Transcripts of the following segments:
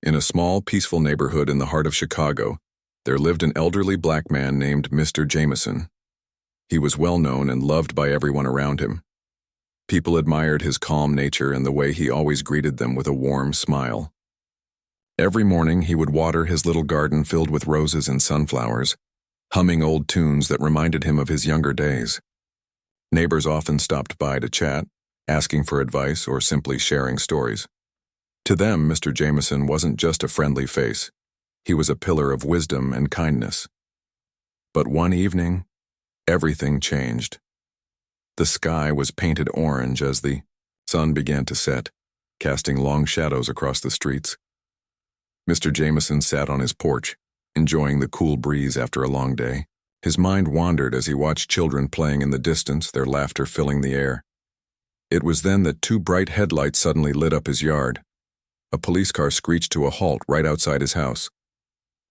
In a small, peaceful neighborhood in the heart of Chicago, there lived an elderly black man named Mr. Jameson. He was well known and loved by everyone around him. People admired his calm nature and the way he always greeted them with a warm smile. Every morning he would water his little garden filled with roses and sunflowers, humming old tunes that reminded him of his younger days. Neighbors often stopped by to chat, asking for advice or simply sharing stories. To them, Mr. Jameson wasn't just a friendly face. He was a pillar of wisdom and kindness. But one evening, everything changed. The sky was painted orange as the sun began to set, casting long shadows across the streets. Mr. Jameson sat on his porch, enjoying the cool breeze after a long day. His mind wandered as he watched children playing in the distance, their laughter filling the air. It was then that two bright headlights suddenly lit up his yard. A police car screeched to a halt right outside his house.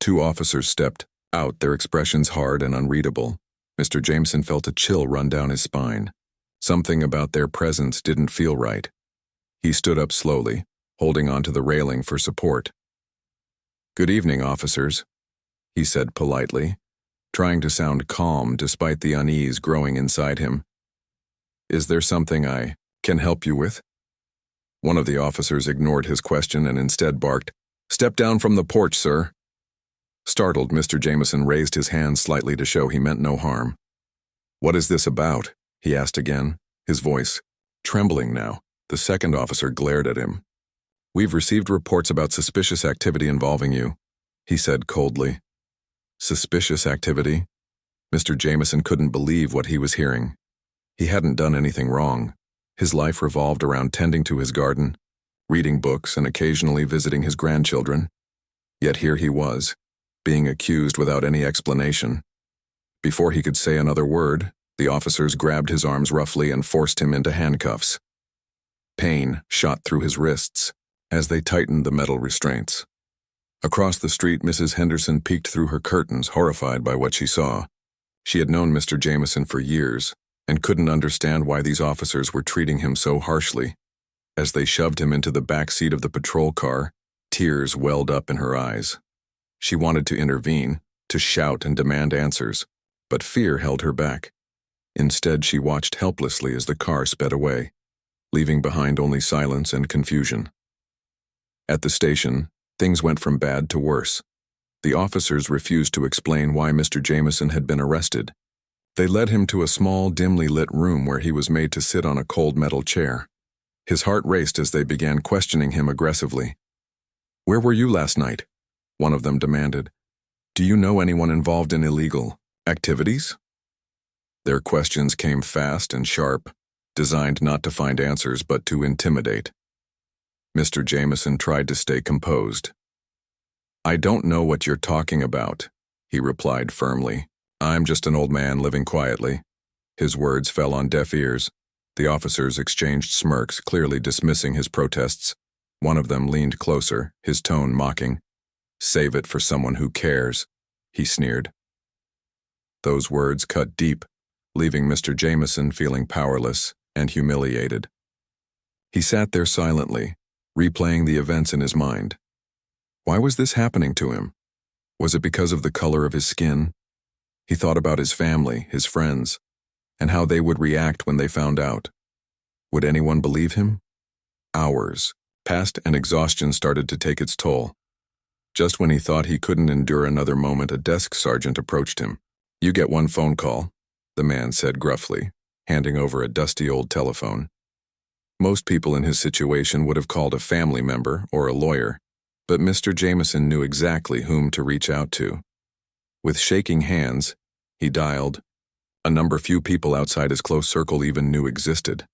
Two officers stepped out, their expressions hard and unreadable. Mr. Jameson felt a chill run down his spine. Something about their presence didn't feel right. He stood up slowly, holding onto the railing for support. "Good evening, officers," he said politely, trying to sound calm despite the unease growing inside him. "Is there something I can help you with?" One of the officers ignored his question and instead barked, "Step down from the porch, sir." Startled, Mr. Jameson raised his hand slightly to show he meant no harm. "What is this about?" he asked again, his voice trembling now. The second officer glared at him. "We've received reports about suspicious activity involving you," he said coldly. Suspicious activity? Mr. Jameson couldn't believe what he was hearing. He hadn't done anything wrong. His life revolved around tending to his garden, reading books, and occasionally visiting his grandchildren. Yet here he was, being accused without any explanation. Before he could say another word, the officers grabbed his arms roughly and forced him into handcuffs. Pain shot through his wrists as they tightened the metal restraints. Across the street, Mrs. Henderson peeked through her curtains, horrified by what she saw. She had known Mr. Jameson for years and couldn't understand why these officers were treating him so harshly. As they shoved him into the back seat of the patrol car, tears welled up in her eyes. She wanted to intervene, to shout and demand answers, but fear held her back. Instead, she watched helplessly as the car sped away, leaving behind only silence and confusion. At the station, things went from bad to worse. The officers refused to explain why Mr. Jameson had been arrested. They led him to a small, dimly lit room where he was made to sit on a cold metal chair. His heart raced as they began questioning him aggressively. "Where were you last night?" one of them demanded. "Do you know anyone involved in illegal activities?" Their questions came fast and sharp, designed not to find answers but to intimidate. Mr. Jameson tried to stay composed. "I don't know what you're talking about," he replied firmly. "I'm just an old man living quietly." His words fell on deaf ears. The officers exchanged smirks, clearly dismissing his protests. One of them leaned closer, his tone mocking. "Save it for someone who cares," he sneered. Those words cut deep, leaving Mr. Jameson feeling powerless and humiliated. He sat there silently, replaying the events in his mind. Why was this happening to him? Was it because of the color of his skin? He thought about his family, his friends, and how they would react when they found out. Would anyone believe him? Hours passed and exhaustion started to take its toll. Just when he thought he couldn't endure another moment, a desk sergeant approached him. "You get one phone call," the man said gruffly, handing over a dusty old telephone. Most people in his situation would have called a family member or a lawyer, but Mr. Jameson knew exactly whom to reach out to. With shaking hands, he dialed a number few people outside his close circle even knew existed.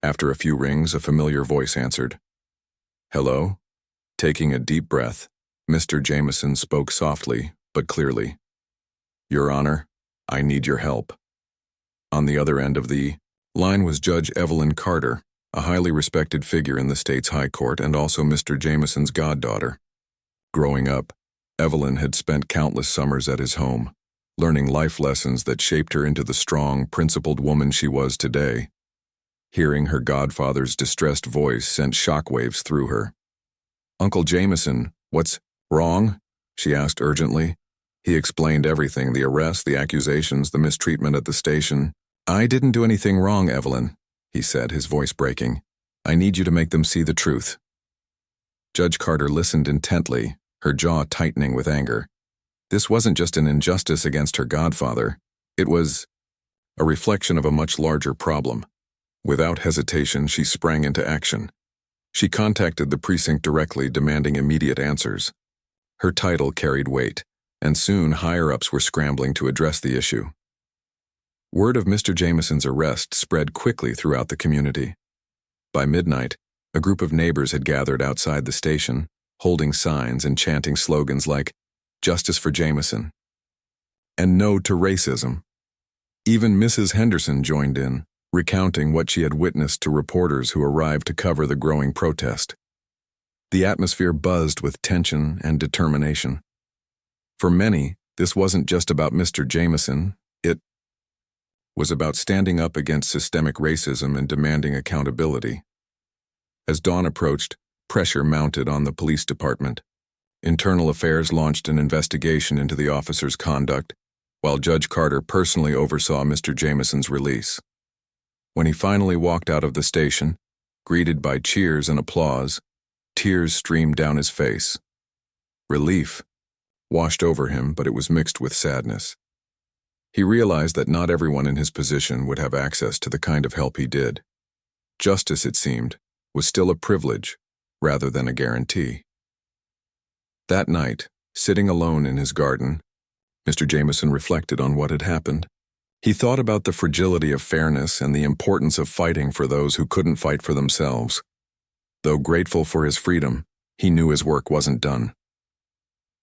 After a few rings, a familiar voice answered. "Hello?" Taking a deep breath, Mr. Jameson spoke softly but clearly. "Your Honor, I need your help." On the other end of the line was Judge Evelyn Carter, a highly respected figure in the state's high court and also Mr. Jameson's goddaughter. Growing up, Evelyn had spent countless summers at his home, learning life lessons that shaped her into the strong, principled woman she was today. Hearing her godfather's distressed voice sent shockwaves through her. "Uncle Jameson, what's wrong?" she asked urgently. He explained everything, the arrest, the accusations, the mistreatment at the station. "I didn't do anything wrong, Evelyn," he said, his voice breaking. "I need you to make them see the truth." Judge Carter listened intently, her jaw tightening with anger. This wasn't just an injustice against her godfather. It was a reflection of a much larger problem. Without hesitation, she sprang into action. She contacted the precinct directly, demanding immediate answers. Her title carried weight, and soon higher-ups were scrambling to address the issue. Word of Mr. Jameson's arrest spread quickly throughout the community. By midnight, a group of neighbors had gathered outside the station, holding signs and chanting slogans like, "Justice for Jameson," and "No to racism." Even Mrs. Henderson joined in, recounting what she had witnessed to reporters who arrived to cover the growing protest. The atmosphere buzzed with tension and determination. For many, this wasn't just about Mr. Jameson, it was about standing up against systemic racism and demanding accountability. As dawn approached, pressure mounted on the police department. Internal Affairs launched an investigation into the officer's conduct, while Judge Carter personally oversaw Mr. Jameson's release. When he finally walked out of the station, greeted by cheers and applause, tears streamed down his face. Relief washed over him, but it was mixed with sadness. He realized that not everyone in his position would have access to the kind of help he did. Justice, it seemed, was still a privilege rather than a guarantee. That night, sitting alone in his garden, Mr. Jameson reflected on what had happened. He thought about the fragility of fairness and the importance of fighting for those who couldn't fight for themselves. Though grateful for his freedom, he knew his work wasn't done.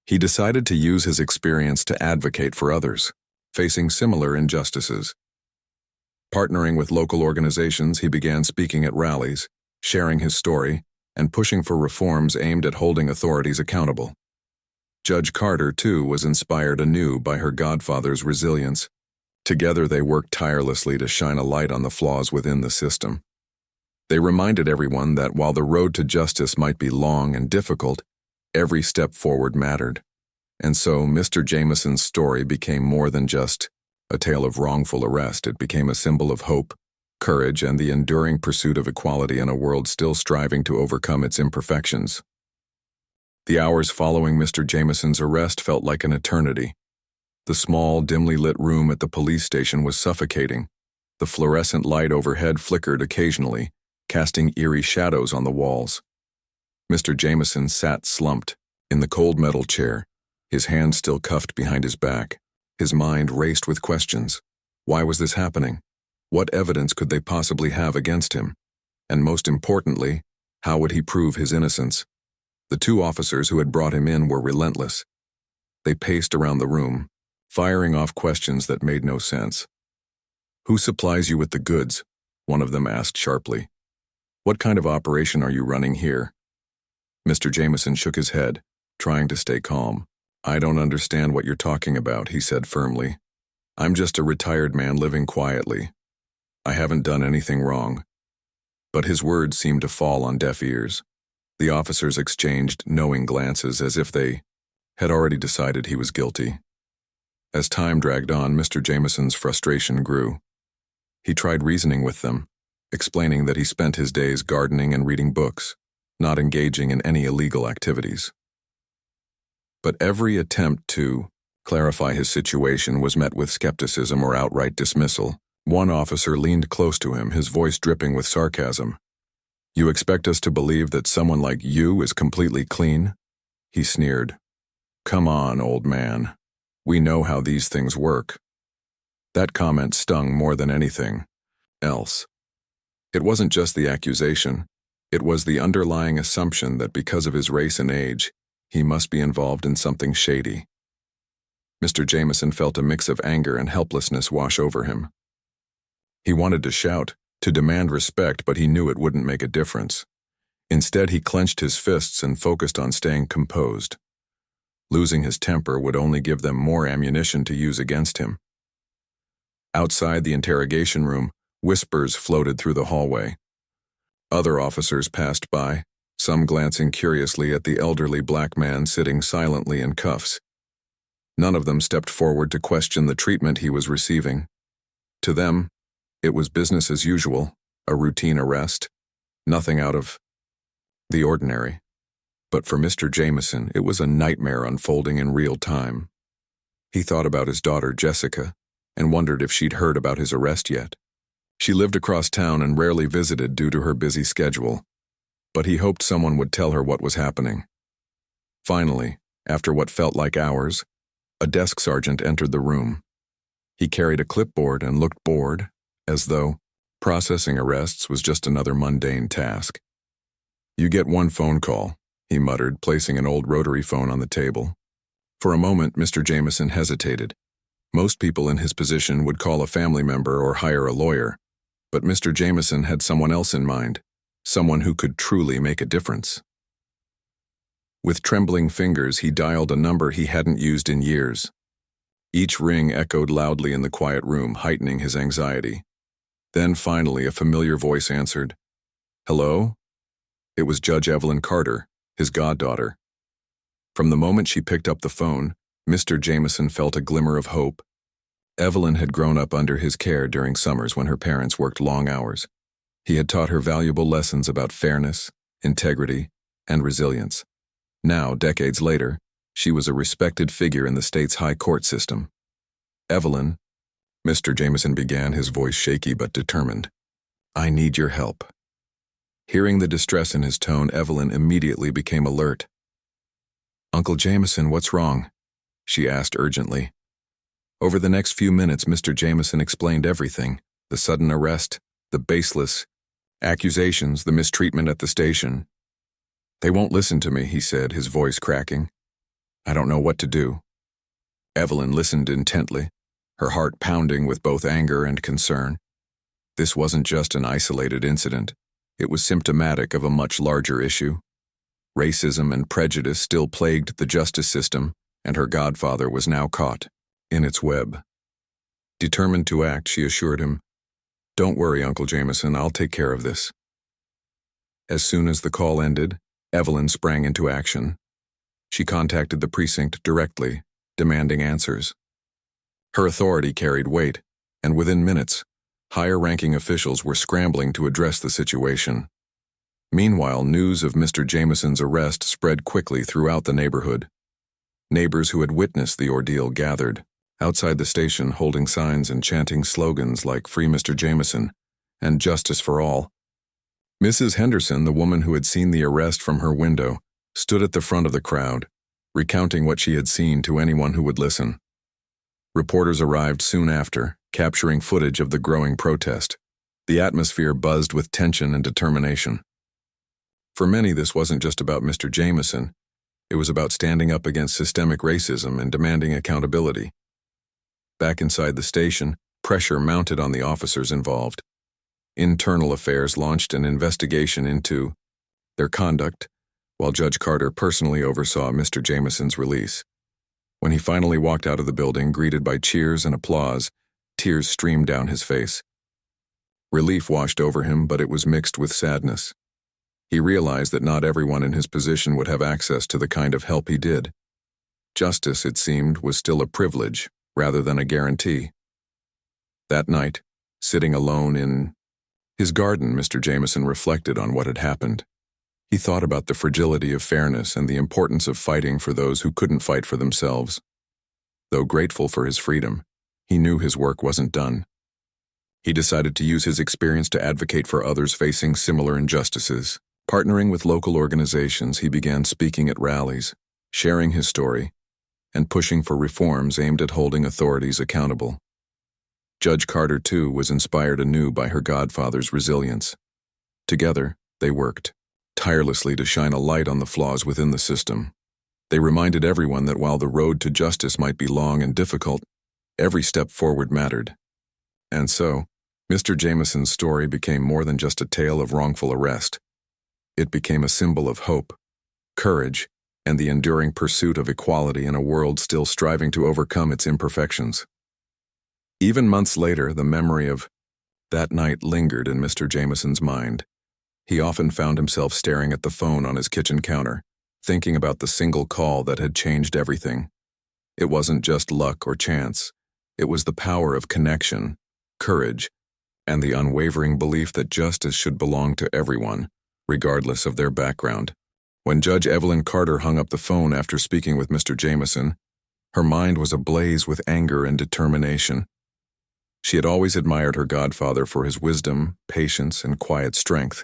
He decided to use his experience to advocate for others, facing similar injustices. Partnering with local organizations, he began speaking at rallies, sharing his story, and pushing for reforms aimed at holding authorities accountable. Judge Carter, too, was inspired anew by her godfather's resilience. Together they worked tirelessly to shine a light on the flaws within the system. They reminded everyone that while the road to justice might be long and difficult, every step forward mattered. And so Mr. Jameson's story became more than just a tale of wrongful arrest. It became a symbol of hope, courage, and the enduring pursuit of equality in a world still striving to overcome its imperfections. The hours following Mr. Jameson's arrest felt like an eternity. The small, dimly lit room at the police station was suffocating. The fluorescent light overhead flickered occasionally, casting eerie shadows on the walls. Mr. Jameson sat slumped in the cold metal chair, his hands still cuffed behind his back. His mind raced with questions. Why was this happening? What evidence could they possibly have against him? And most importantly, how would he prove his innocence? The two officers who had brought him in were relentless. They paced around the room, firing off questions that made no sense. "Who supplies you with the goods?" one of them asked sharply. "What kind of operation are you running here?" Mr. Jameson shook his head, trying to stay calm. "I don't understand what you're talking about," he said firmly. "I'm just a retired man living quietly. I haven't done anything wrong." But his words seemed to fall on deaf ears. The officers exchanged knowing glances as if they had already decided he was guilty. As time dragged on, Mr. Jameson's frustration grew. He tried reasoning with them, explaining that he spent his days gardening and reading books, not engaging in any illegal activities. But every attempt to clarify his situation was met with skepticism or outright dismissal. One officer leaned close to him, his voice dripping with sarcasm. "You expect us to believe that someone like you is completely clean?" He sneered. "Come on, old man. We know how these things work." That comment stung more than anything else. It wasn't just the accusation. It was the underlying assumption that because of his race and age, he must be involved in something shady. Mr. Jameson felt a mix of anger and helplessness wash over him. He wanted to shout, to demand respect, but he knew it wouldn't make a difference. Instead, he clenched his fists and focused on staying composed. Losing his temper would only give them more ammunition to use against him. Outside the interrogation room, whispers floated through the hallway. Other officers passed by, some glancing curiously at the elderly black man sitting silently in cuffs. None of them stepped forward to question the treatment he was receiving. To them, it was business as usual, a routine arrest, nothing out of the ordinary. But for Mr. Jameson, it was a nightmare unfolding in real time. He thought about his daughter, Jessica, and wondered if she'd heard about his arrest yet. She lived across town and rarely visited due to her busy schedule, but he hoped someone would tell her what was happening. Finally, after what felt like hours, a desk sergeant entered the room. He carried a clipboard and looked bored, as though processing arrests was just another mundane task. "You get one phone call," he muttered, placing an old rotary phone on the table. For a moment, Mr. Jameson hesitated. Most people in his position would call a family member or hire a lawyer, but Mr. Jameson had someone else in mind, someone who could truly make a difference. With trembling fingers, he dialed a number he hadn't used in years. Each ring echoed loudly in the quiet room, heightening his anxiety. Then finally, a familiar voice answered. "Hello?" It was Judge Evelyn Carter, his goddaughter. From the moment she picked up the phone, Mr. Jameson felt a glimmer of hope. Evelyn had grown up under his care during summers when her parents worked long hours. He had taught her valuable lessons about fairness, integrity, and resilience. Now, decades later, she was a respected figure in the state's high court system. "Evelyn," Mr. Jameson began, his voice shaky but determined. "I need your help." Hearing the distress in his tone, Evelyn immediately became alert. "Uncle Jameson, what's wrong?" she asked urgently. Over the next few minutes, Mr. Jameson explained everything: the sudden arrest, the baseless accusations, the mistreatment at the station. "They won't listen to me," he said, his voice cracking. "I don't know what to do." Evelyn listened intently, her heart pounding with both anger and concern. This wasn't just an isolated incident. It was symptomatic of a much larger issue. Racism and prejudice still plagued the justice system, and her godfather was now caught in its web. Determined to act, she assured him, "Don't worry, Uncle Jameson, I'll take care of this." As soon as the call ended, Evelyn sprang into action. She contacted the precinct directly, demanding answers. Her authority carried weight, and within minutes, higher-ranking officials were scrambling to address the situation. Meanwhile, news of Mr. Jameson's arrest spread quickly throughout the neighborhood. Neighbors who had witnessed the ordeal gathered outside the station, holding signs and chanting slogans like "Free Mr. Jameson" and "Justice for All." Mrs. Henderson, the woman who had seen the arrest from her window, stood at the front of the crowd, recounting what she had seen to anyone who would listen. Reporters arrived soon after, capturing footage of the growing protest. The atmosphere buzzed with tension and determination. For many, this wasn't just about Mr. Jameson. It was about standing up against systemic racism and demanding accountability. Back inside the station, pressure mounted on the officers involved. Internal Affairs launched an investigation into their conduct, while Judge Carter personally oversaw Mr. Jameson's release. When he finally walked out of the building, greeted by cheers and applause, tears streamed down his face. Relief washed over him, but it was mixed with sadness. He realized that not everyone in his position would have access to the kind of help he did. Justice, it seemed, was still a privilege rather than a guarantee. That night, sitting alone in his garden, Mr. Jameson reflected on what had happened. He thought about the fragility of fairness and the importance of fighting for those who couldn't fight for themselves. Though grateful for his freedom, he knew his work wasn't done. He decided to use his experience to advocate for others facing similar injustices. Partnering with local organizations, he began speaking at rallies, sharing his story, and pushing for reforms aimed at holding authorities accountable. Judge Carter, too, was inspired anew by her godfather's resilience. Together, they worked tirelessly to shine a light on the flaws within the system. They reminded everyone that while the road to justice might be long and difficult, every step forward mattered. And so, Mr. Jameson's story became more than just a tale of wrongful arrest. It became a symbol of hope, courage, and the enduring pursuit of equality in a world still striving to overcome its imperfections. Even months later, the memory of that night lingered in Mr. Jameson's mind. He often found himself staring at the phone on his kitchen counter, thinking about the single call that had changed everything. It wasn't just luck or chance. It was the power of connection, courage, and the unwavering belief that justice should belong to everyone, regardless of their background. When Judge Evelyn Carter hung up the phone after speaking with Mr. Jameson, her mind was ablaze with anger and determination. She had always admired her godfather for his wisdom, patience, and quiet strength,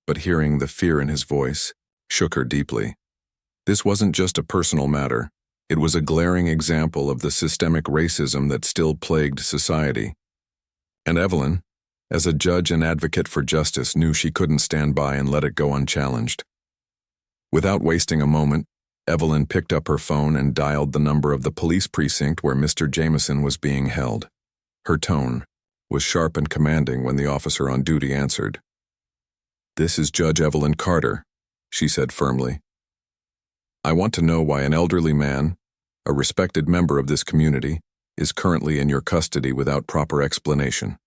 but hearing the fear in his voice shook her deeply. This wasn't just a personal matter. It was a glaring example of the systemic racism that still plagued society. And Evelyn, as a judge and advocate for justice, knew she couldn't stand by and let it go unchallenged. Without wasting a moment, Evelyn picked up her phone and dialed the number of the police precinct where Mr. Jameson was being held. Her tone was sharp and commanding when the officer on duty answered. "This is Judge Evelyn Carter," she said firmly. "I want to know why an elderly man, a respected member of this community, is currently in your custody without proper explanation."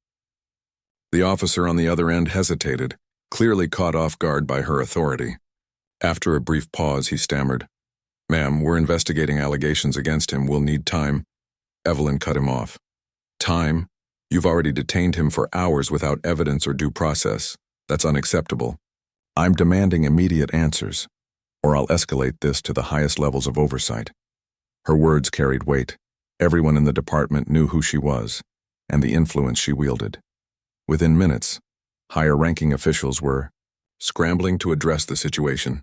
The officer on the other end hesitated, clearly caught off guard by her authority. After a brief pause, he stammered, "Ma'am, we're investigating allegations against him. We'll need time." Evelyn cut him off. "Time? You've already detained him for hours without evidence or due process. That's unacceptable. I'm demanding immediate answers, or I'll escalate this to the highest levels of oversight." Her words carried weight. Everyone in the department knew who she was and the influence she wielded. Within minutes, higher-ranking officials were scrambling to address the situation.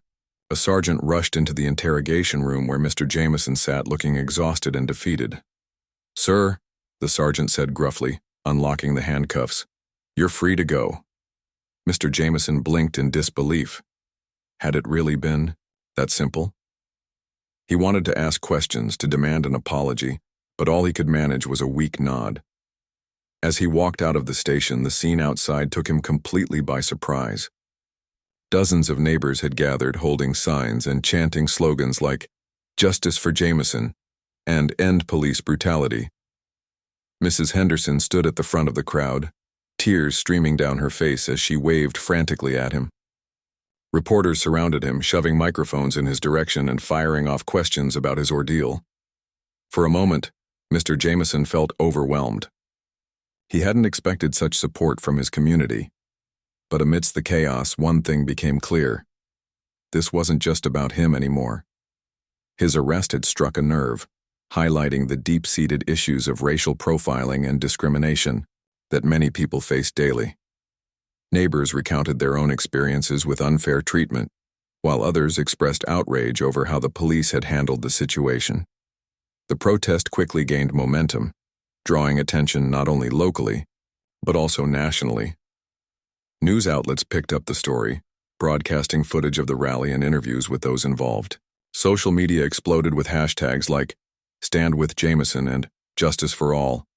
A sergeant rushed into the interrogation room where Mr. Jameson sat looking exhausted and defeated. "Sir," the sergeant said gruffly, unlocking the handcuffs, "you're free to go." Mr. Jameson blinked in disbelief. Had it really been that simple? He wanted to ask questions, to demand an apology, but all he could manage was a weak nod. As he walked out of the station, the scene outside took him completely by surprise. Dozens of neighbors had gathered, holding signs and chanting slogans like "Justice for Jameson" and "End police brutality." Mrs. Henderson stood at the front of the crowd, tears streaming down her face as she waved frantically at him. Reporters surrounded him, shoving microphones in his direction and firing off questions about his ordeal. For a moment, Mr. Jameson felt overwhelmed. He hadn't expected such support from his community. But amidst the chaos, one thing became clear. This wasn't just about him anymore. His arrest had struck a nerve, highlighting the deep-seated issues of racial profiling and discrimination that many people face daily. Neighbors recounted their own experiences with unfair treatment, while others expressed outrage over how the police had handled the situation. The protest quickly gained momentum, drawing attention not only locally, but also nationally. News outlets picked up the story, broadcasting footage of the rally and interviews with those involved. Social media exploded with hashtags like "Stand with Jameson" and "Justice for All."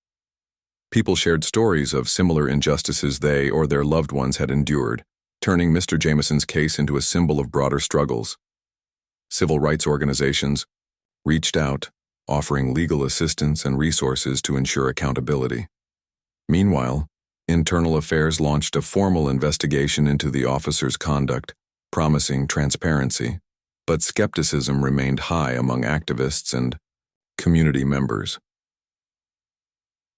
People shared stories of similar injustices they or their loved ones had endured, turning Mr. Jameson's case into a symbol of broader struggles. Civil rights organizations reached out, offering legal assistance and resources to ensure accountability. Meanwhile, Internal Affairs launched a formal investigation into the officer's conduct, promising transparency, but skepticism remained high among activists and community members.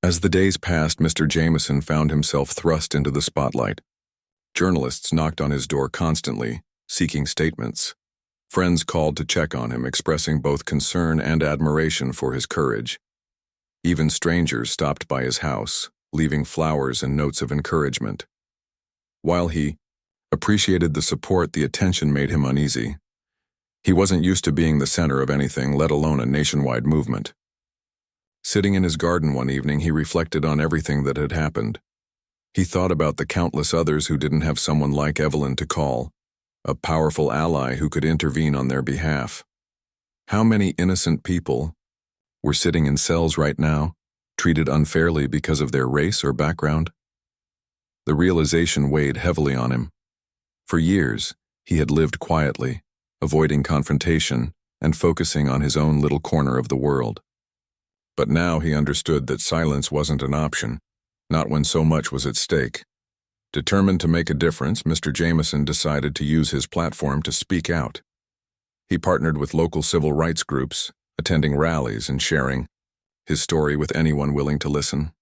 As the days passed, Mr. Jameson found himself thrust into the spotlight. Journalists knocked on his door constantly, seeking statements. Friends called to check on him, expressing both concern and admiration for his courage. Even strangers stopped by his house, leaving flowers and notes of encouragement. While he appreciated the support, the attention made him uneasy. He wasn't used to being the center of anything, let alone a nationwide movement. Sitting in his garden one evening, he reflected on everything that had happened. He thought about the countless others who didn't have someone like Evelyn to call, a powerful ally who could intervene on their behalf. How many innocent people were sitting in cells right now, treated unfairly because of their race or background? The realization weighed heavily on him. For years, he had lived quietly, avoiding confrontation and focusing on his own little corner of the world. But now he understood that silence wasn't an option, not when so much was at stake. Determined to make a difference, Mr. Jameson decided to use his platform to speak out. He partnered with local civil rights groups, attending rallies and sharing his story with anyone willing to listen.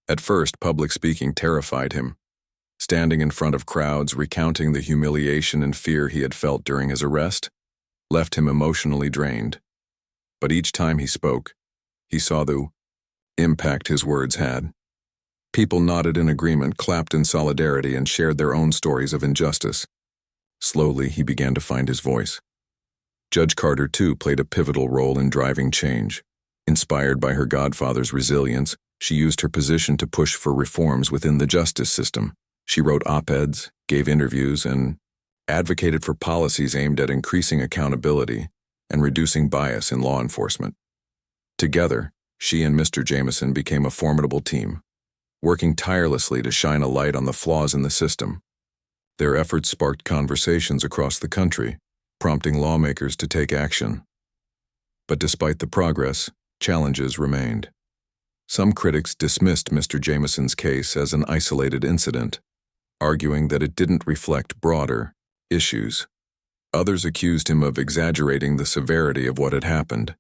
At first, public speaking terrified him. Standing in front of crowds, recounting the humiliation and fear he had felt during his arrest, left him emotionally drained. But each time he spoke, he saw the impact his words had. People nodded in agreement, clapped in solidarity, and shared their own stories of injustice. Slowly, he began to find his voice. Judge Carter, too, played a pivotal role in driving change. Inspired by her godfather's resilience, she used her position to push for reforms within the justice system. She wrote op-eds, gave interviews, and advocated for policies aimed at increasing accountability and reducing bias in law enforcement. Together, she and Mr. Jameson became a formidable team, working tirelessly to shine a light on the flaws in the system. Their efforts sparked conversations across the country, prompting lawmakers to take action. But despite the progress, challenges remained. Some critics dismissed Mr. Jameson's case as an isolated incident, arguing that it didn't reflect broader issues. Others accused him of exaggerating the severity of what had happened.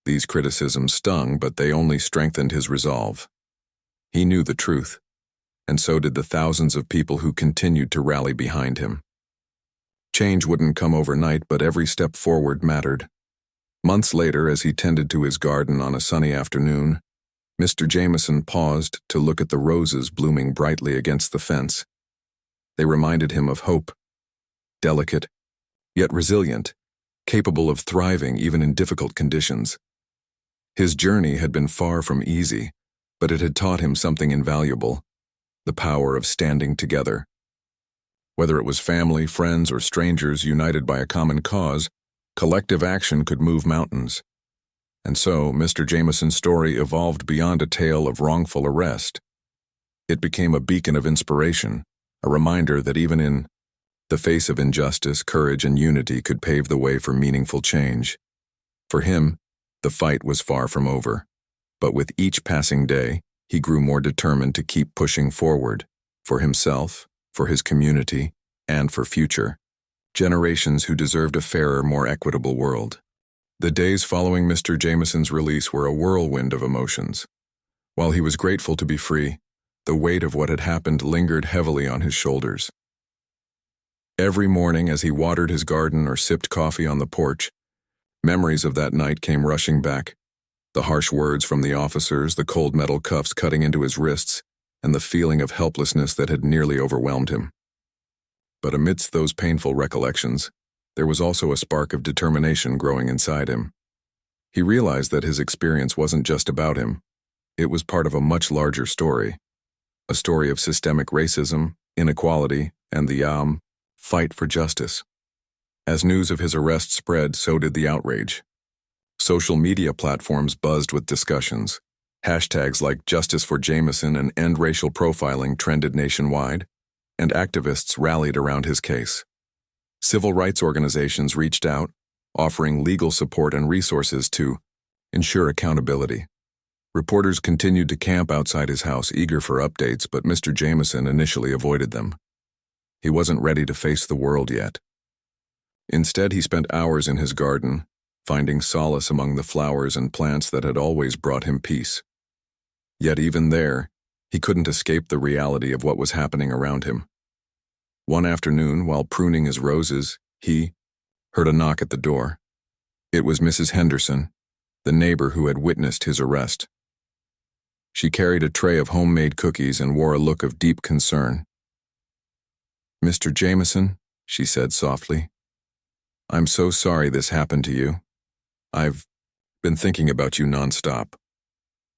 These criticisms stung, but they only strengthened his resolve. He knew the truth, and so did the thousands of people who continued to rally behind him. Change wouldn't come overnight, but every step forward mattered. Months later, as he tended to his garden on a sunny afternoon, Mr. Jameson paused to look at the roses blooming brightly against the fence. They reminded him of hope, delicate, yet resilient, capable of thriving even in difficult conditions. His journey had been far from easy, but it had taught him something invaluable: the power of standing together. Whether it was family, friends, or strangers united by a common cause, collective action could move mountains. And so, Mr. Jameson's story evolved beyond a tale of wrongful arrest. It became a beacon of inspiration, a reminder that even in the face of injustice, courage and unity could pave the way for meaningful change. For him, the fight was far from over. But with each passing day, he grew more determined to keep pushing forward, for himself, for his community, and for future generations who deserved a fairer, more equitable world. The days following Mr. Jameson's release were a whirlwind of emotions. While he was grateful to be free, the weight of what had happened lingered heavily on his shoulders. Every morning as he watered his garden or sipped coffee on the porch, memories of that night came rushing back. The harsh words from the officers, the cold metal cuffs cutting into his wrists, and the feeling of helplessness that had nearly overwhelmed him. But amidst those painful recollections, there was also a spark of determination growing inside him. He realized that his experience wasn't just about him. It was part of a much larger story. A story of systemic racism, inequality, and the fight for justice. As news of his arrest spread, so did the outrage. Social media platforms buzzed with discussions. Hashtags like Justice for Jameson and End Racial Profiling trended nationwide, and activists rallied around his case. Civil rights organizations reached out, offering legal support and resources to ensure accountability. Reporters continued to camp outside his house, eager for updates, but Mr. Jameson initially avoided them. He wasn't ready to face the world yet. Instead, he spent hours in his garden, finding solace among the flowers and plants that had always brought him peace. Yet even there, he couldn't escape the reality of what was happening around him. One afternoon, while pruning his roses, he heard a knock at the door. It was Mrs. Henderson, the neighbor who had witnessed his arrest. She carried a tray of homemade cookies and wore a look of deep concern. "Mr. Jameson," she said softly, "I'm so sorry this happened to you. I've been thinking about you nonstop."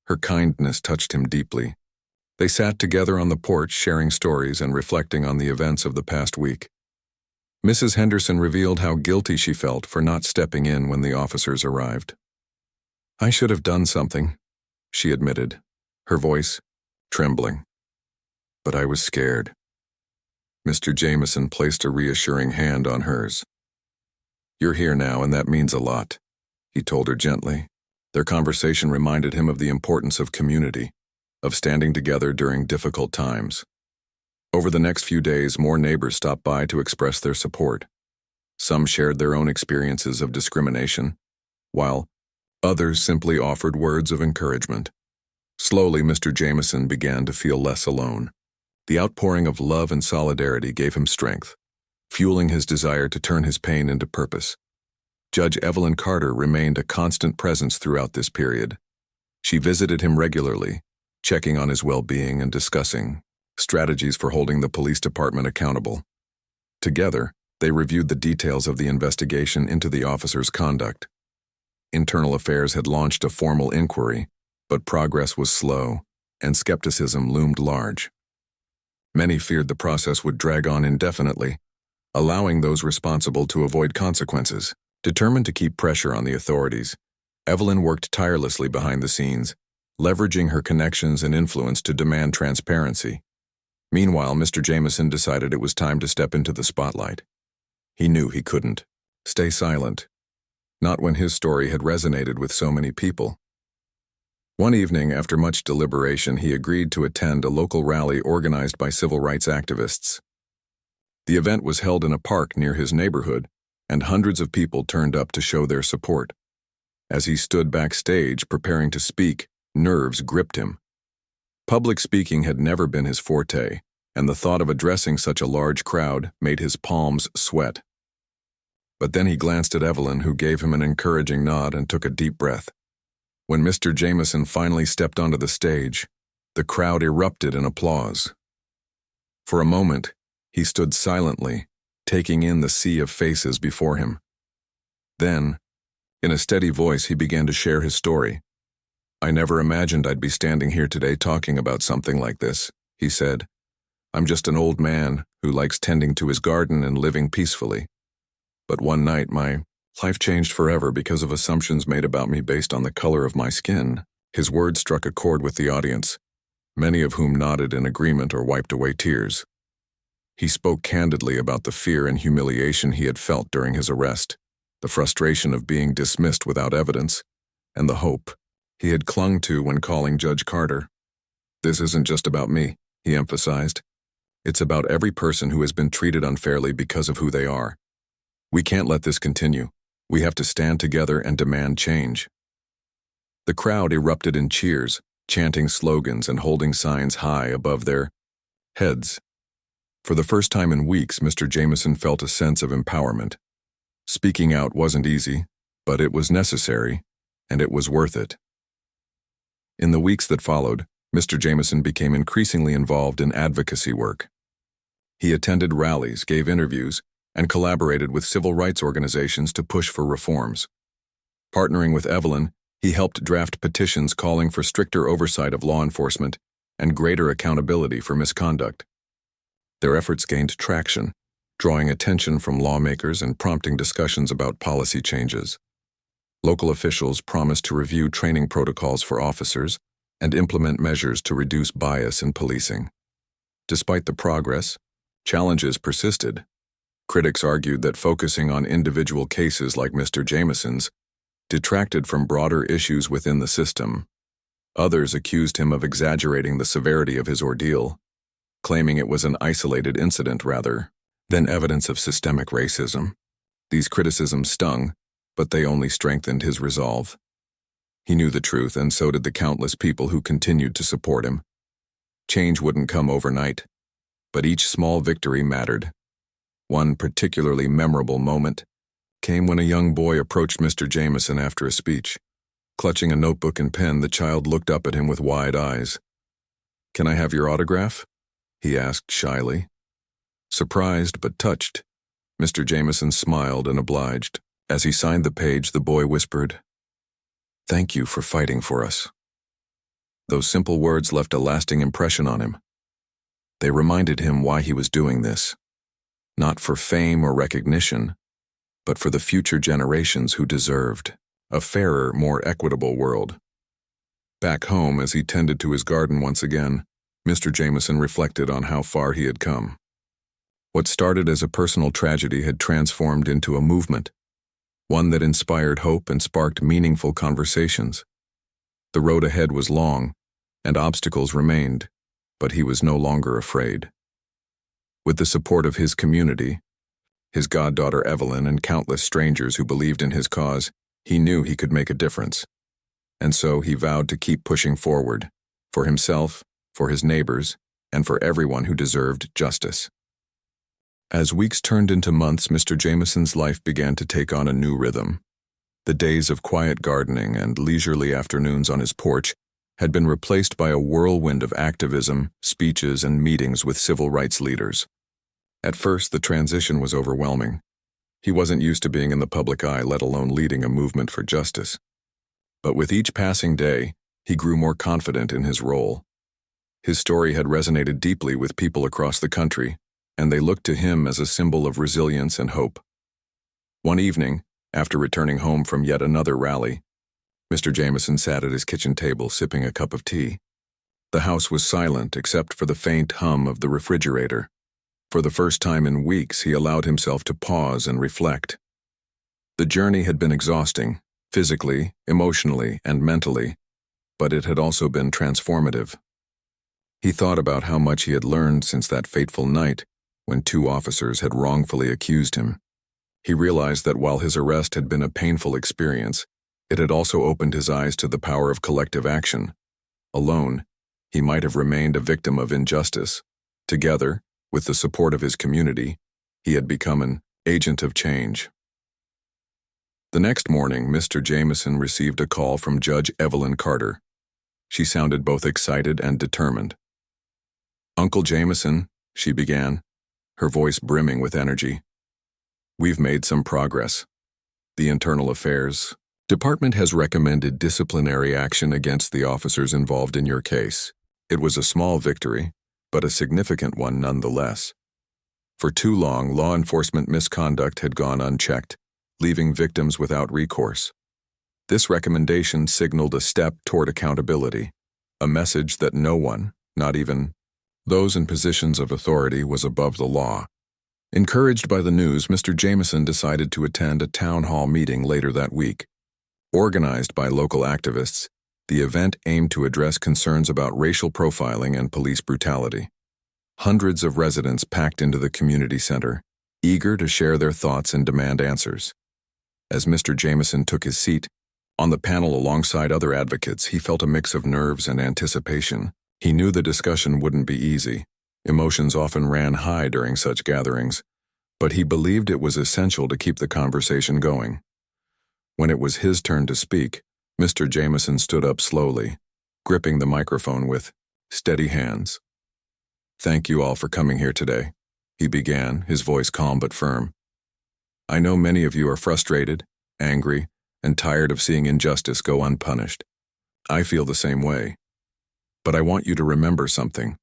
Her kindness touched him deeply. They sat together on the porch, sharing stories and reflecting on the events of the past week. Mrs. Henderson revealed how guilty she felt for not stepping in when the officers arrived. "I should have done something," she admitted, her voice trembling. "But I was scared." Mr. Jameson placed a reassuring hand on hers. "You're here now, and that means a lot," he told her gently. Their conversation reminded him of the importance of community, of standing together during difficult times. Over the next few days, more neighbors stopped by to express their support. Some shared their own experiences of discrimination, while others simply offered words of encouragement. Slowly, Mr. Jameson began to feel less alone. The outpouring of love and solidarity gave him strength, fueling his desire to turn his pain into purpose. Judge Evelyn Carter remained a constant presence throughout this period. She visited him regularly, checking on his well-being and discussing strategies for holding the police department accountable. Together, they reviewed the details of the investigation into the officer's conduct. Internal Affairs had launched a formal inquiry, but progress was slow, and skepticism loomed large. Many feared the process would drag on indefinitely, allowing those responsible to avoid consequences. Determined to keep pressure on the authorities, Evelyn worked tirelessly behind the scenes, leveraging her connections and influence to demand transparency. Meanwhile, Mr. Jameson decided it was time to step into the spotlight. He knew he couldn't stay silent, not when his story had resonated with so many people. One evening, after much deliberation, he agreed to attend a local rally organized by civil rights activists. The event was held in a park near his neighborhood, and hundreds of people turned up to show their support. As he stood backstage preparing to speak, nerves gripped him. Public speaking had never been his forte, and the thought of addressing such a large crowd made his palms sweat. But then he glanced at Evelyn, who gave him an encouraging nod and took a deep breath. When Mr. Jameson finally stepped onto the stage, the crowd erupted in applause. For a moment, he stood silently, taking in the sea of faces before him. Then, in a steady voice, he began to share his story. "I never imagined I'd be standing here today talking about something like this," he said. "I'm just an old man who likes tending to his garden and living peacefully. But one night, my life changed forever because of assumptions made about me based on the color of my skin." His words struck a chord with the audience, many of whom nodded in agreement or wiped away tears. He spoke candidly about the fear and humiliation he had felt during his arrest, the frustration of being dismissed without evidence, and the hope he had clung to when calling Judge Carter. "This isn't just about me," he emphasized. "It's about every person who has been treated unfairly because of who they are. We can't let this continue. We have to stand together and demand change." The crowd erupted in cheers, chanting slogans and holding signs high above their heads. For the first time in weeks, Mr. Jameson felt a sense of empowerment. Speaking out wasn't easy, but it was necessary, and it was worth it. In the weeks that followed, Mr. Jameson became increasingly involved in advocacy work. He attended rallies, gave interviews, and collaborated with civil rights organizations to push for reforms. Partnering with Evelyn, he helped draft petitions calling for stricter oversight of law enforcement and greater accountability for misconduct. Their efforts gained traction, drawing attention from lawmakers and prompting discussions about policy changes. Local officials promised to review training protocols for officers and implement measures to reduce bias in policing. Despite the progress, challenges persisted. Critics argued that focusing on individual cases like Mr. Jameson's detracted from broader issues within the system. Others accused him of exaggerating the severity of his ordeal, claiming it was an isolated incident rather than evidence of systemic racism. These criticisms stung, but they only strengthened his resolve. He knew the truth, and so did the countless people who continued to support him. Change wouldn't come overnight, but each small victory mattered. One particularly memorable moment came when a young boy approached Mr. Jameson after a speech. Clutching a notebook and pen, the child looked up at him with wide eyes. "Can I have your autograph?" he asked shyly. Surprised but touched, Mr. Jameson smiled and obliged. As he signed the page, the boy whispered, "Thank you for fighting for us." Those simple words left a lasting impression on him. They reminded him why he was doing this. Not for fame or recognition, but for the future generations who deserved a fairer, more equitable world. Back home, as he tended to his garden once again, Mr. Jameson reflected on how far he had come. What started as a personal tragedy had transformed into a movement, one that inspired hope and sparked meaningful conversations. The road ahead was long, and obstacles remained, but he was no longer afraid. With the support of his community, his goddaughter Evelyn, and countless strangers who believed in his cause, he knew he could make a difference. And so he vowed to keep pushing forward, for himself, for his neighbors, and for everyone who deserved justice. As weeks turned into months, Mr. Jameson's life began to take on a new rhythm. The days of quiet gardening and leisurely afternoons on his porch had been replaced by a whirlwind of activism, speeches, and meetings with civil rights leaders. At first, the transition was overwhelming. He wasn't used to being in the public eye, let alone leading a movement for justice. But with each passing day, he grew more confident in his role. His story had resonated deeply with people across the country, and they looked to him as a symbol of resilience and hope. One evening, after returning home from yet another rally, Mr. Jameson sat at his kitchen table sipping a cup of tea. The house was silent except for the faint hum of the refrigerator. For the first time in weeks, he allowed himself to pause and reflect. The journey had been exhausting, physically, emotionally, and mentally, but it had also been transformative. He thought about how much he had learned since that fateful night when 2 officers had wrongfully accused him. He realized that while his arrest had been a painful experience, it had also opened his eyes to the power of collective action. Alone, he might have remained a victim of injustice. Together, with the support of his community, he had become an agent of change. The next morning, Mr. Jameson received a call from Judge Evelyn Carter. She sounded both excited and determined. "Uncle Jameson," she began, her voice brimming with energy, "we've made some progress. The Internal Affairs Department has recommended disciplinary action against the officers involved in your case. It was a small victory, but a significant one nonetheless. For too long, law enforcement misconduct had gone unchecked, leaving victims without recourse. This recommendation signaled a step toward accountability, a message that no one, not even those in positions of authority, was above the law. Encouraged by the news, Mr. Jameson decided to attend a town hall meeting later that week. Organized by local activists, the event aimed to address concerns about racial profiling and police brutality. Hundreds of residents packed into the community center, eager to share their thoughts and demand answers. As Mr. Jameson took his seat, on the panel alongside other advocates, he felt a mix of nerves and anticipation. He knew the discussion wouldn't be easy. Emotions often ran high during such gatherings, but he believed it was essential to keep the conversation going. When it was his turn to speak, Mr. Jameson stood up slowly, gripping the microphone with steady hands. "Thank you all for coming here today," he began, his voice calm but firm. "I know many of you are frustrated, angry, and tired of seeing injustice go unpunished. I feel the same way. But I want you to remember something.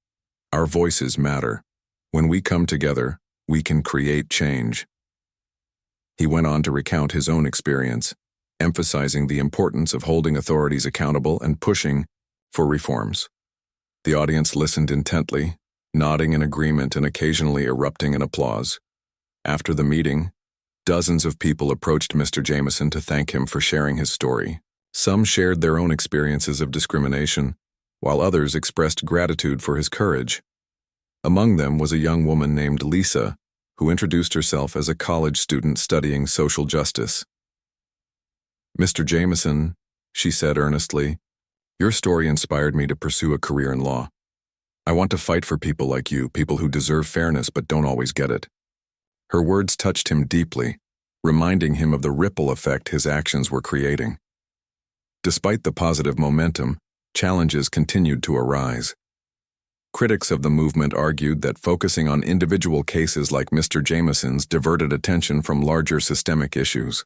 Our voices matter. When we come together, we can create change." He went on to recount his own experience, emphasizing the importance of holding authorities accountable and pushing for reforms. The audience listened intently, nodding in agreement and occasionally erupting in applause. After the meeting, dozens of people approached Mr. Jameson to thank him for sharing his story. Some shared their own experiences of discrimination, while others expressed gratitude for his courage. Among them was a young woman named Lisa, who introduced herself as a college student studying social justice. "Mr. Jameson," she said earnestly, "your story inspired me to pursue a career in law. I want to fight for people like you, people who deserve fairness but don't always get it." Her words touched him deeply, reminding him of the ripple effect his actions were creating. Despite the positive momentum, challenges continued to arise. Critics of the movement argued that focusing on individual cases like Mr. Jameson's diverted attention from larger systemic issues.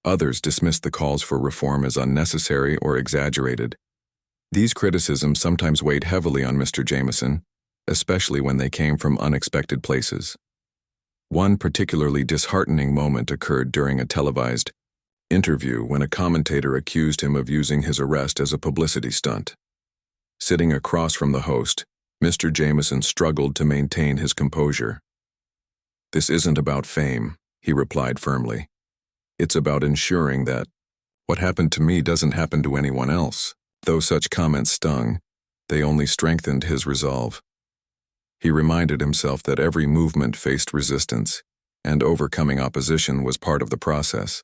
Others dismissed the calls for reform as unnecessary or exaggerated. These criticisms sometimes weighed heavily on Mr. Jameson, especially when they came from unexpected places. One particularly disheartening moment occurred during a televised interview when a commentator accused him of using his arrest as a publicity stunt. Sitting across from the host, Mr. Jameson struggled to maintain his composure. "This isn't about fame," he replied firmly. "It's about ensuring that what happened to me doesn't happen to anyone else." Though such comments stung, they only strengthened his resolve. He reminded himself that every movement faced resistance, and overcoming opposition was part of the process.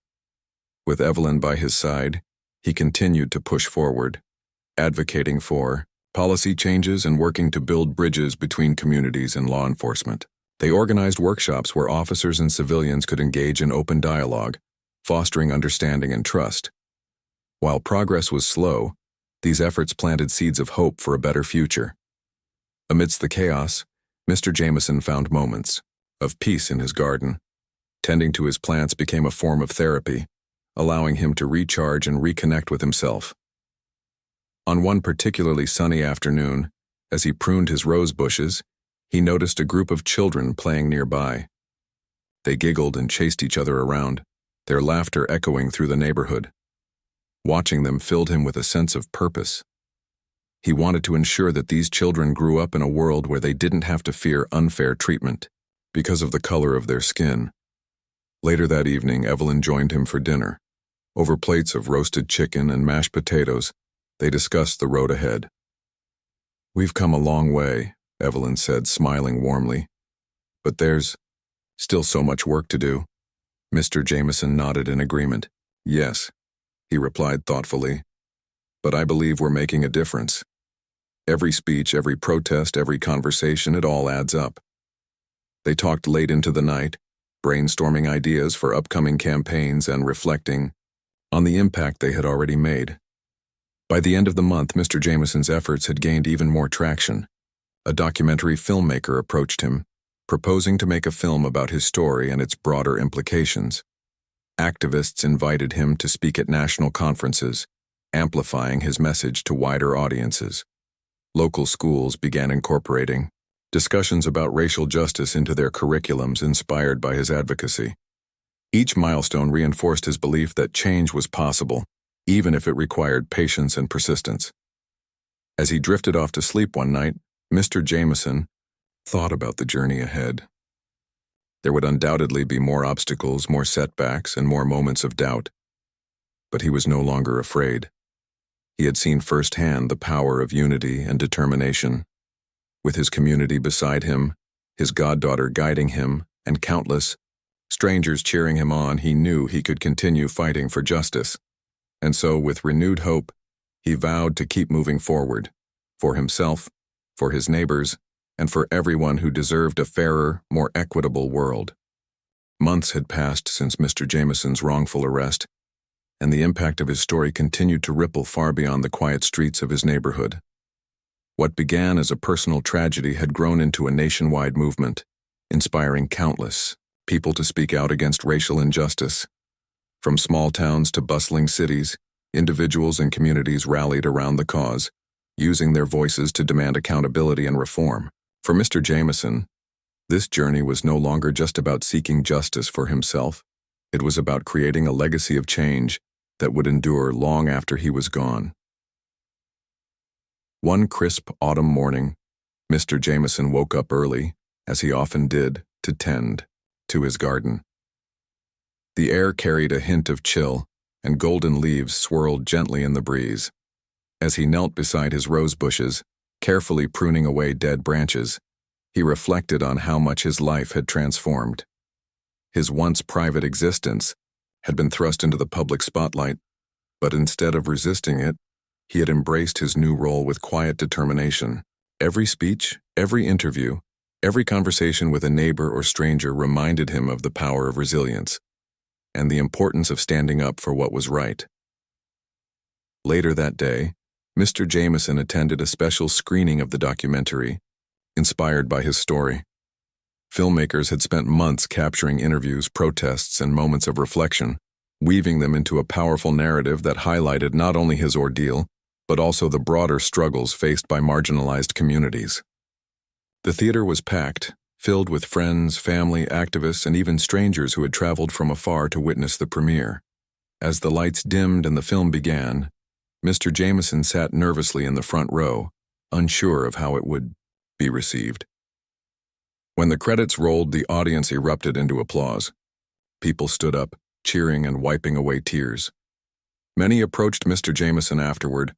With Evelyn by his side, he continued to push forward, advocating for policy changes and working to build bridges between communities and law enforcement. They organized workshops where officers and civilians could engage in open dialogue, fostering understanding and trust. While progress was slow, these efforts planted seeds of hope for a better future. Amidst the chaos, Mr. Jameson found moments of peace in his garden. Tending to his plants became a form of therapy, allowing him to recharge and reconnect with himself. On one particularly sunny afternoon, as he pruned his rose bushes, he noticed a group of children playing nearby. They giggled and chased each other around, their laughter echoing through the neighborhood. Watching them filled him with a sense of purpose. He wanted to ensure that these children grew up in a world where they didn't have to fear unfair treatment because of the color of their skin. Later that evening, Evelyn joined him for dinner. Over plates of roasted chicken and mashed potatoes, they discussed the road ahead. "We've come a long way," Evelyn said, smiling warmly. "But there's still so much work to do." Mr. Jameson nodded in agreement. "Yes," he replied thoughtfully, "but I believe we're making a difference. Every speech, every protest, every conversation, it all adds up." They talked late into the night, brainstorming ideas for upcoming campaigns and reflecting on the impact they had already made. By the end of the month, Mr. Jameson's efforts had gained even more traction. A documentary filmmaker approached him, proposing to make a film about his story and its broader implications. Activists invited him to speak at national conferences, amplifying his message to wider audiences. Local schools began incorporating discussions about racial justice into their curriculums inspired by his advocacy. Each milestone reinforced his belief that change was possible, even if it required patience and persistence. As he drifted off to sleep one night, Mr. Jameson thought about the journey ahead. There would undoubtedly be more obstacles, more setbacks, and more moments of doubt. But he was no longer afraid. He had seen firsthand the power of unity and determination. With his community beside him, his goddaughter guiding him, and countless strangers cheering him on, he knew he could continue fighting for justice. And so, with renewed hope, he vowed to keep moving forward, for himself, for his neighbors, and for everyone who deserved a fairer, more equitable world. Months had passed since Mr. Jameson's wrongful arrest, and the impact of his story continued to ripple far beyond the quiet streets of his neighborhood. What began as a personal tragedy had grown into a nationwide movement, inspiring countless people to speak out against racial injustice. From small towns to bustling cities, individuals and communities rallied around the cause, using their voices to demand accountability and reform. For Mr. Jameson, this journey was no longer just about seeking justice for himself. It was about creating a legacy of change that would endure long after he was gone. One crisp autumn morning, Mr. Jameson woke up early, as he often did, to tend to his garden. The air carried a hint of chill, and golden leaves swirled gently in the breeze. As he knelt beside his rose bushes, carefully pruning away dead branches, he reflected on how much his life had transformed. His once private existence had been thrust into the public spotlight, but instead of resisting it, he had embraced his new role with quiet determination. Every speech, every interview, every conversation with a neighbor or stranger reminded him of the power of resilience and the importance of standing up for what was right. Later that day, Mr. Jameson attended a special screening of the documentary, inspired by his story. Filmmakers had spent months capturing interviews, protests, and moments of reflection, weaving them into a powerful narrative that highlighted not only his ordeal, but also the broader struggles faced by marginalized communities. The theater was packed, filled with friends, family, activists, and even strangers who had traveled from afar to witness the premiere. As the lights dimmed and the film began, Mr. Jameson sat nervously in the front row, unsure of how it would be received. When the credits rolled, the audience erupted into applause. People stood up, cheering and wiping away tears. Many approached Mr. Jameson afterward,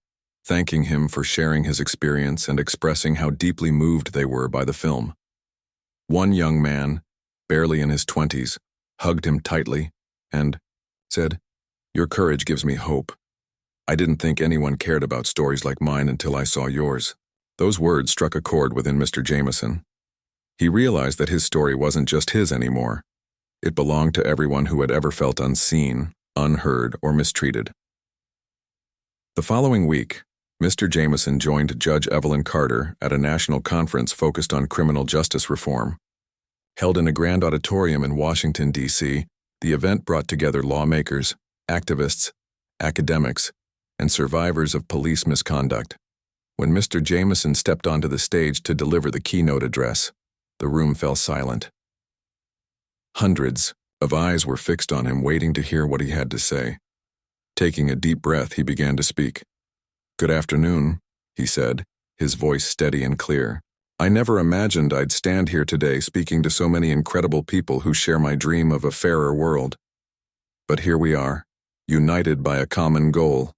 thanking him for sharing his experience and expressing how deeply moved they were by the film. One young man, barely in his 20s, hugged him tightly and said, "Your courage gives me hope. I didn't think anyone cared about stories like mine until I saw yours." Those words struck a chord within Mr. Jameson. He realized that his story wasn't just his anymore. It belonged to everyone who had ever felt unseen, unheard, or mistreated. The following week, Mr. Jameson joined Judge Evelyn Carter at a national conference focused on criminal justice reform. Held in a grand auditorium in Washington, D.C., the event brought together lawmakers, activists, academics, and survivors of police misconduct. When Mr. Jameson stepped onto the stage to deliver the keynote address, the room fell silent. Hundreds of eyes were fixed on him, waiting to hear what he had to say. Taking a deep breath, he began to speak. "Good afternoon," he said, his voice steady and clear. "I never imagined I'd stand here today speaking to so many incredible people who share my dream of a fairer world. But here we are, united by a common goal: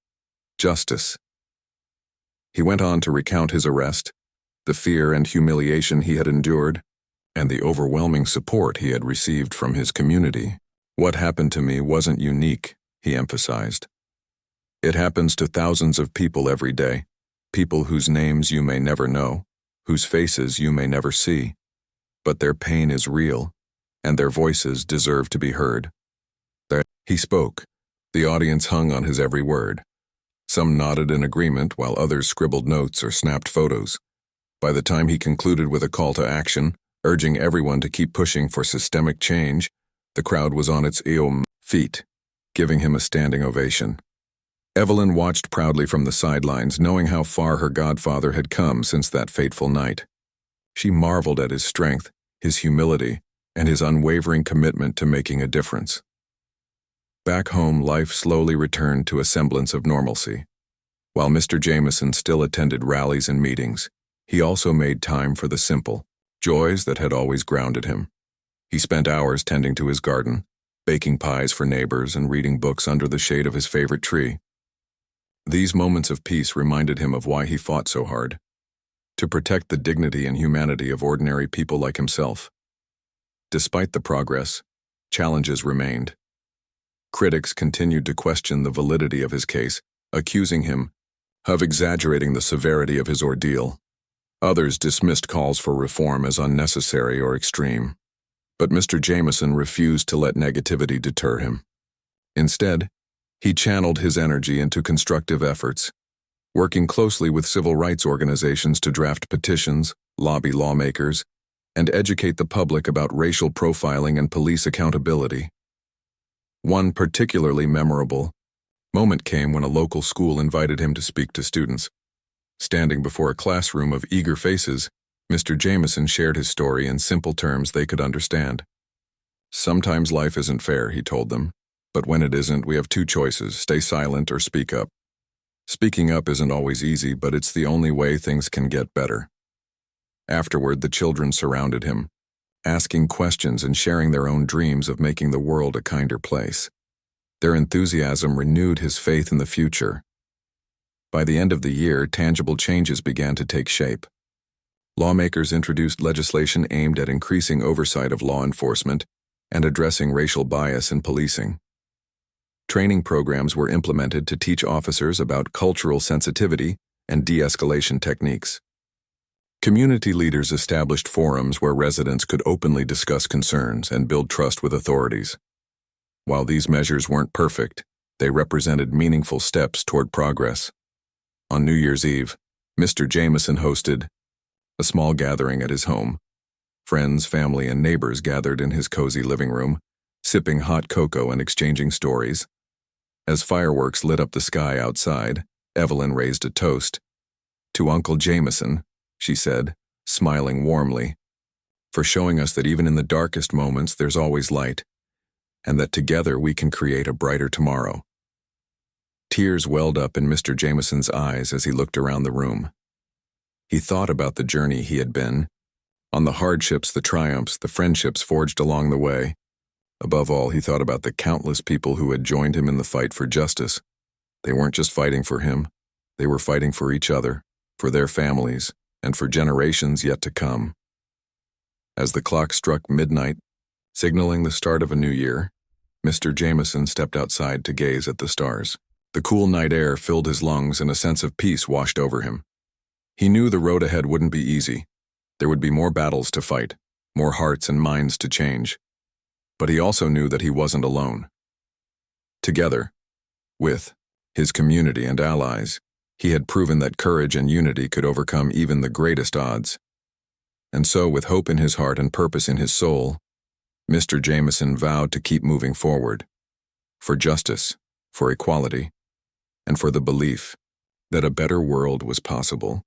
justice." He went on to recount his arrest, the fear and humiliation he had endured, and the overwhelming support he had received from his community. "What happened to me wasn't unique," he emphasized. "It happens to thousands of people every day, people whose names you may never know, whose faces you may never see. But their pain is real, and their voices deserve to be heard." He spoke. The audience hung on his every word. Some nodded in agreement while others scribbled notes or snapped photos. By the time he concluded with a call to action, urging everyone to keep pushing for systemic change, the crowd was on its feet, giving him a standing ovation. Evelyn watched proudly from the sidelines, knowing how far her godfather had come since that fateful night. She marveled at his strength, his humility, and his unwavering commitment to making a difference. Back home, life slowly returned to a semblance of normalcy. While Mr. Jameson still attended rallies and meetings, he also made time for the simple joys that had always grounded him. He spent hours tending to his garden, baking pies for neighbors and reading books under the shade of his favorite tree. These moments of peace reminded him of why he fought so hard: to protect the dignity and humanity of ordinary people like himself. Despite the progress, challenges remained. Critics continued to question the validity of his case, accusing him of exaggerating the severity of his ordeal. Others dismissed calls for reform as unnecessary or extreme. But Mr. Jameson refused to let negativity deter him. Instead, he channeled his energy into constructive efforts, working closely with civil rights organizations to draft petitions, lobby lawmakers, and educate the public about racial profiling and police accountability. One particularly memorable moment came when a local school invited him to speak to students. Standing before a classroom of eager faces, Mr. Jameson shared his story in simple terms they could understand. "Sometimes life isn't fair," he told them, "but when it isn't, we have two choices: stay silent or speak up. Speaking up isn't always easy, but it's the only way things can get better." Afterward, the children surrounded him, asking questions and sharing their own dreams of making the world a kinder place. Their enthusiasm renewed his faith in the future. By the end of the year, tangible changes began to take shape. Lawmakers introduced legislation aimed at increasing oversight of law enforcement and addressing racial bias in policing. Training programs were implemented to teach officers about cultural sensitivity and de-escalation techniques. Community leaders established forums where residents could openly discuss concerns and build trust with authorities. While these measures weren't perfect, they represented meaningful steps toward progress. On New Year's Eve, Mr. Jameson hosted a small gathering at his home. Friends, family, and neighbors gathered in his cozy living room, sipping hot cocoa and exchanging stories. As fireworks lit up the sky outside, Evelyn raised a toast. "To Uncle Jameson," she said, smiling warmly, "for showing us that even in the darkest moments there's always light, and that together we can create a brighter tomorrow." Tears welled up in Mr. Jameson's eyes as he looked around the room. He thought about the journey he had been, on the hardships, the triumphs, the friendships forged along the way. Above all, he thought about the countless people who had joined him in the fight for justice. They weren't just fighting for him. They were fighting for each other, for their families, and for generations yet to come. As the clock struck midnight, signaling the start of a new year, Mr. Jameson stepped outside to gaze at the stars. The cool night air filled his lungs and a sense of peace washed over him. He knew the road ahead wouldn't be easy. There would be more battles to fight, more hearts and minds to change. But he also knew that he wasn't alone. Together, with his community and allies, he had proven that courage and unity could overcome even the greatest odds. And so, with hope in his heart and purpose in his soul, Mr. Jameson vowed to keep moving forward, for justice, for equality, and for the belief that a better world was possible.